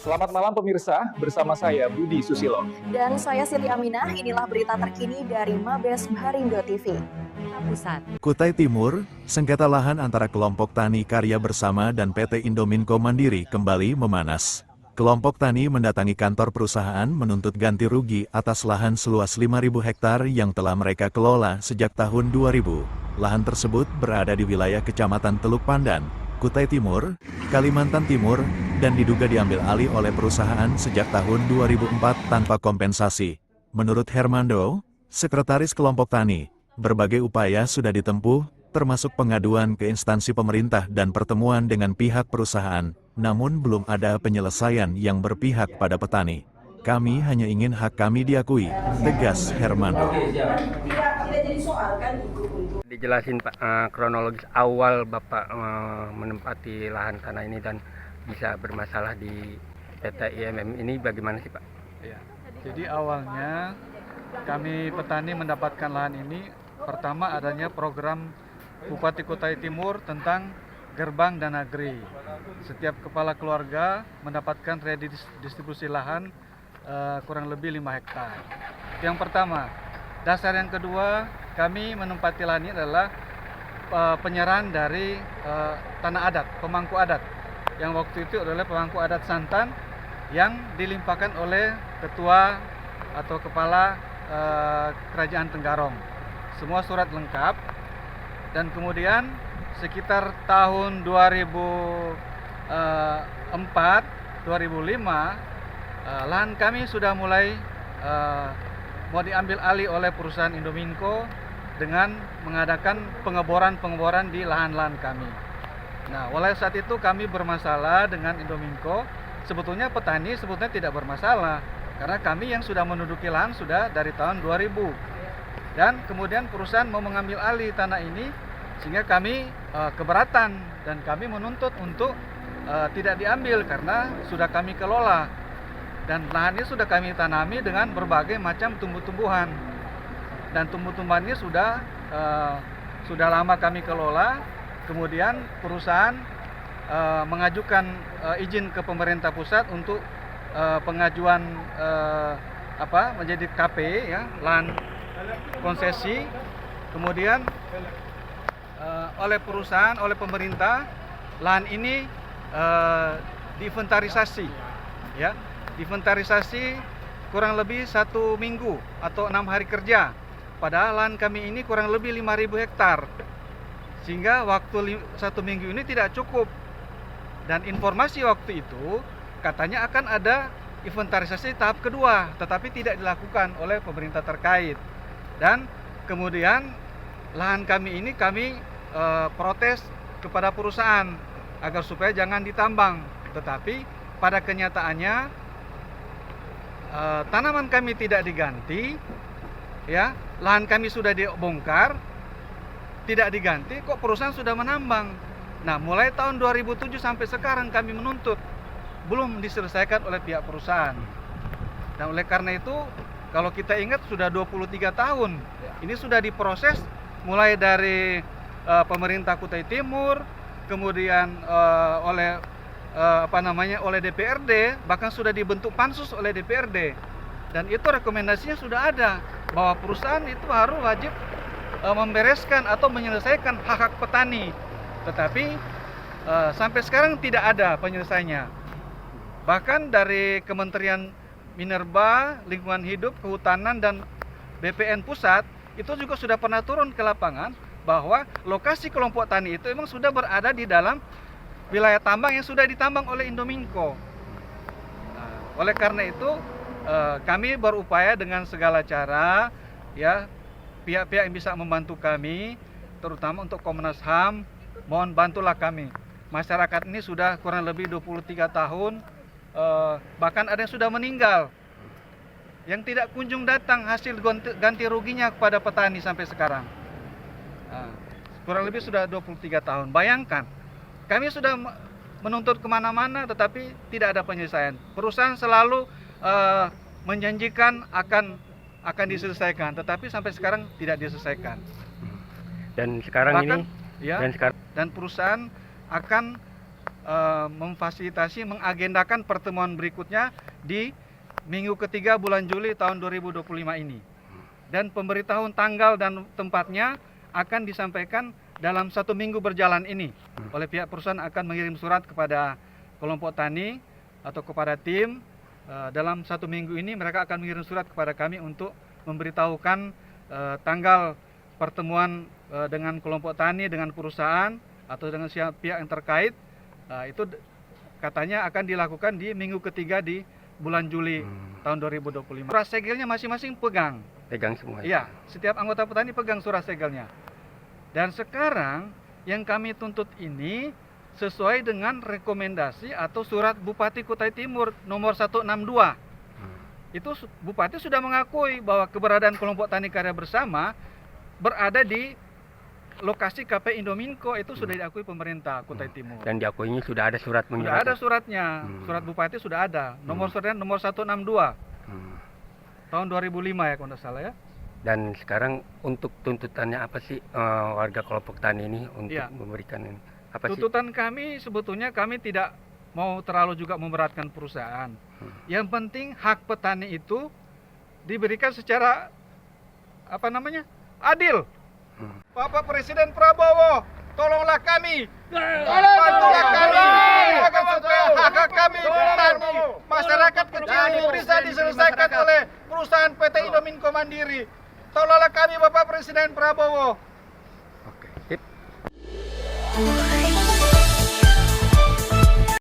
Selamat malam pemirsa, bersama saya Budi Susilo. Dan saya Siti Aminah, inilah berita terkini dari Mabes Bharindo TV. Pusat. Kutai Timur, sengketa lahan antara kelompok tani Karya Bersama dan PT Indominco Mandiri kembali memanas. Kelompok tani mendatangi kantor perusahaan menuntut ganti rugi atas lahan seluas 5.000 hektar yang telah mereka kelola sejak tahun 2000. Lahan tersebut berada di wilayah Kecamatan Teluk Pandan, Kutai Timur, Kalimantan Timur, dan diduga diambil alih oleh perusahaan sejak tahun 2004 tanpa kompensasi. Menurut Hermando, Sekretaris Kelompok Tani, berbagai upaya sudah ditempuh, termasuk pengaduan ke instansi pemerintah dan pertemuan dengan pihak perusahaan, namun belum ada penyelesaian yang berpihak pada petani. Kami hanya ingin hak kami diakui, tegas Hermando. Dijelasin Pak, kronologis awal Bapak menempati lahan tanah ini dan bisa bermasalah di PT IMM ini bagaimana sih Pak? Ya, jadi awalnya kami petani mendapatkan lahan ini pertama adanya program Bupati Kutai Timur tentang gerbang dan agri. Setiap kepala keluarga mendapatkan redistribusi lahan kurang lebih 5 hektar. Yang pertama. Dasar yang kedua, kami menempati lahan ini adalah penyerahan dari tanah adat, pemangku adat. Yang waktu itu adalah pemangku adat Santan yang dilimpahkan oleh ketua atau kepala Kerajaan Tenggarong. Semua surat lengkap, dan kemudian sekitar tahun 2004, 2005, lahan kami sudah mulai mau diambil alih oleh perusahaan Indominco dengan mengadakan pengeboran di lahan-lahan kami. Nah, oleh saat itu kami bermasalah dengan Indominco. Sebetulnya petani tidak bermasalah, karena kami yang sudah menduduki lahan sudah dari tahun 2000. Dan kemudian perusahaan mau mengambil alih tanah ini, sehingga kami keberatan dan kami menuntut untuk tidak diambil karena sudah kami kelola. Dan lahan ini sudah kami tanami dengan berbagai macam tumbuh-tumbuhan. Dan tumbuh-tumbuhan ini sudah lama kami kelola. Kemudian perusahaan mengajukan izin ke pemerintah pusat untuk pengajuan menjadi KP, ya, lahan konsesi. Kemudian oleh perusahaan, oleh pemerintah, lahan ini diinventarisasi, ya. Inventarisasi kurang lebih 1 minggu atau 6 hari kerja. Padahal lahan kami ini kurang lebih 5.000 hektar. Sehingga waktu 1 minggu ini tidak cukup. Dan informasi waktu itu katanya akan ada inventarisasi tahap kedua, tetapi tidak dilakukan oleh pemerintah terkait. Dan kemudian lahan kami ini kami protes kepada perusahaan agar supaya jangan ditambang. Tetapi pada kenyataannya tanaman kami tidak diganti, ya, lahan kami sudah dibongkar, tidak diganti, kok perusahaan sudah menambang. Nah, mulai tahun 2007 sampai sekarang kami menuntut, belum diselesaikan oleh pihak perusahaan. Dan oleh karena itu, kalau kita ingat sudah 23 tahun, ini sudah diproses mulai dari pemerintah Kutai Timur, kemudian oleh oleh DPRD, bahkan sudah dibentuk pansus oleh DPRD, dan itu rekomendasinya sudah ada bahwa perusahaan itu harus wajib membereskan atau menyelesaikan hak-hak petani, tetapi sampai sekarang tidak ada penyelesaiannya. Bahkan dari Kementerian Minerba, Lingkungan Hidup, Kehutanan, dan BPN Pusat itu juga sudah pernah turun ke lapangan bahwa lokasi kelompok tani itu memang sudah berada di dalam wilayah tambang yang sudah ditambang oleh Indominco. Nah, oleh karena itu kami berupaya dengan segala cara, ya, pihak-pihak yang bisa membantu kami, terutama untuk Komnas HAM, mohon bantulah kami. Masyarakat ini sudah kurang lebih 23 tahun, bahkan ada yang sudah meninggal, yang tidak kunjung datang hasil ganti ruginya kepada petani sampai sekarang. Nah, kurang lebih sudah 23 tahun. Bayangkan, kami sudah menuntut kemana-mana, tetapi tidak ada penyelesaian. Perusahaan selalu menjanjikan akan diselesaikan, tetapi sampai sekarang tidak diselesaikan. Dan sekarang bahkan, dan perusahaan akan memfasilitasi, mengagendakan pertemuan berikutnya di minggu ketiga bulan Juli tahun 2025 ini. Dan pemberitahuan tanggal dan tempatnya akan disampaikan dalam 1 minggu berjalan ini. Oleh pihak perusahaan akan mengirim surat kepada kelompok tani atau kepada tim. Dalam 1 minggu ini mereka akan mengirim surat kepada kami untuk memberitahukan tanggal pertemuan dengan kelompok tani, dengan perusahaan atau dengan pihak yang terkait. Itu katanya akan dilakukan di minggu ketiga di bulan Juli tahun 2025. Surat segelnya masing-masing pegang. Pegang semua. Iya, setiap anggota petani pegang surat segelnya. Dan sekarang yang kami tuntut ini sesuai dengan rekomendasi atau surat Bupati Kutai Timur nomor 162. Itu Bupati sudah mengakui bahwa keberadaan kelompok tani karya bersama berada di lokasi KP Indominco, itu sudah diakui pemerintah Kutai Timur. Dan diakuinya sudah ada surat Sudah ada suratnya, surat Bupati sudah ada. Nomor suratnya nomor 162 tahun 2005 ya kalau tidak salah ya. Dan sekarang untuk tuntutannya apa sih warga kelompok tani ini untuk memberikan ini? Apa tuntutan kami sebetulnya kami tidak mau terlalu juga memberatkan perusahaan. Yang penting hak petani itu diberikan secara adil. Bapak Presiden Prabowo, tolonglah kami, bantulah kami agar supaya hak kami petani masyarakat kecil ini bisa diselesaikan oleh perusahaan PT Indominco Mandiri. Tolonglah kami Bapak Presiden Prabowo. Oke, sip.